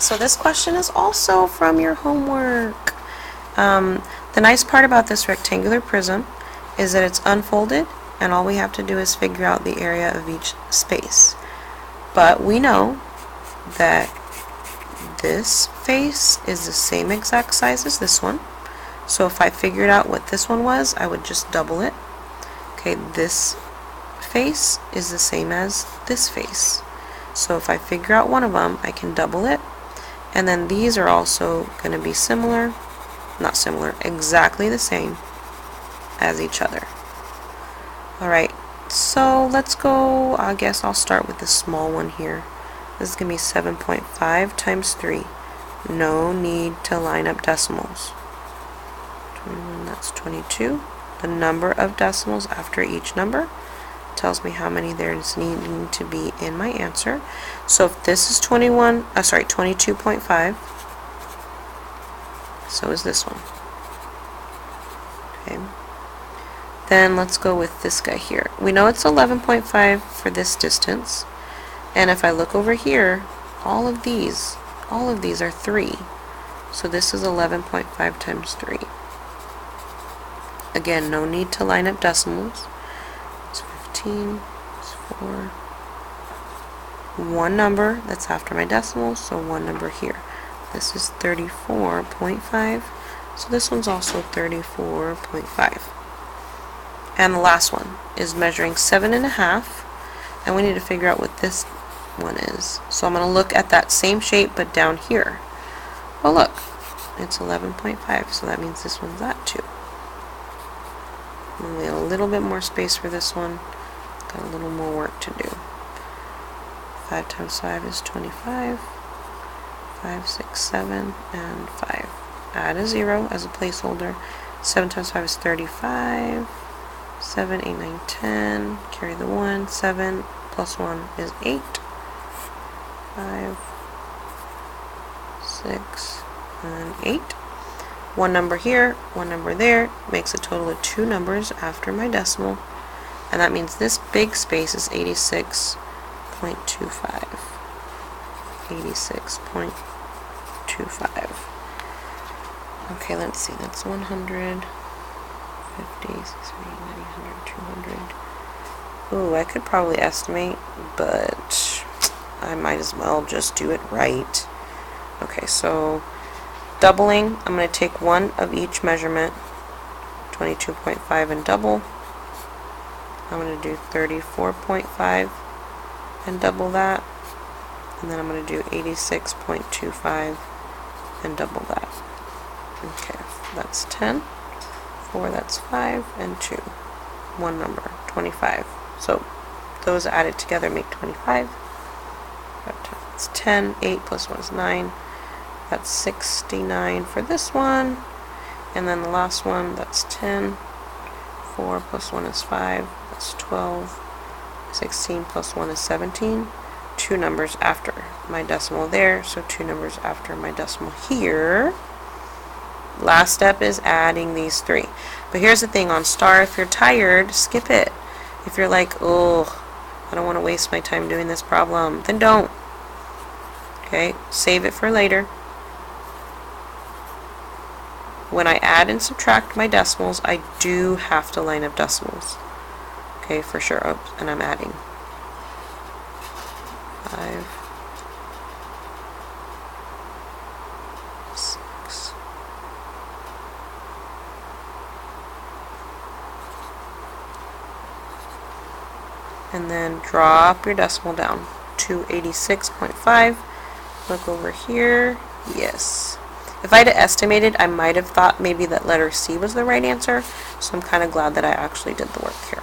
So this question is also from your homework. The nice part about this rectangular prism is that it's unfolded, and all we have to do is figure out the area of each space. But we know that this face is the same exact size as this one. So if I figured out what this one was, I would just double it. Okay, this face is the same as this face. So if I figure out one of them, I can double it. And then these are also going to be similar, not similar, exactly the same as each other. Alright, so let's go, I guess I'll start with the small one here. This is going to be 7.5 times 3. No need to line up decimals. 21, that's 22. The number of decimals after each number tells me how many there's needing to be in my answer. So if this is 22.5, so is this one. Okay. Then let's go with this guy here. We know it's 11.5 for this distance, and if I look over here, all of these are 3. So this is 11.5 times 3. Again, no need to line up decimals. It's 15, it's 4. One number that's after my decimals, so one number here. This is 34.5, so this one's also 34.5. And the last one is measuring 7.5, and we need to figure out what this one is. So I'm going to look at that same shape but down here. Well, look, it's 11.5, so that means this one's that too. Only a little bit more space for this one. Got a little more work to do. 5 times 5 is 25. 5, 6, 7, and 5. Add a 0 as a placeholder. 7 times 5 is 35. 7, 8, 9, 10. Carry the 1. 7 plus 1 is 8. 5, 6, and 8. One number here, one number there, makes a total of 2 numbers after my decimal, and that means this big space is 86.25. 86.25. Okay, let's see, that's 100, 50, 60, 90, 100, 200. Ooh, I could probably estimate, but I might as well just do it right. Okay, so doubling, I'm going to take one of each measurement, 22.5 and double. I'm going to do 34.5 and double that. And then I'm going to do 86.25 and double that. Okay, that's 10. 4, that's 5, and 2. One number, 25. So those added together make 25. That's 10. 8 plus 1 is 9. That's 69 for this one. And then the last one, that's 10. 4 plus 1 is 5. That's 12. 16 plus 1 is 17. 2 numbers after my decimal there, so 2 numbers after my decimal here. Last step is adding these 3. But here's the thing, on STAAR, if you're tired, skip it. If you're like, oh, I don't want to waste my time doing this problem, then don't. Okay, save it for later. When I add and subtract my decimals, I do have to line up decimals. Okay, for sure. Oops, and I'm adding. 5, 6, and then drop your decimal down to 86.5. Look over here. Yes. If I'd estimated, I might have thought maybe that letter C was the right answer, so I'm kind of glad that I actually did the work here.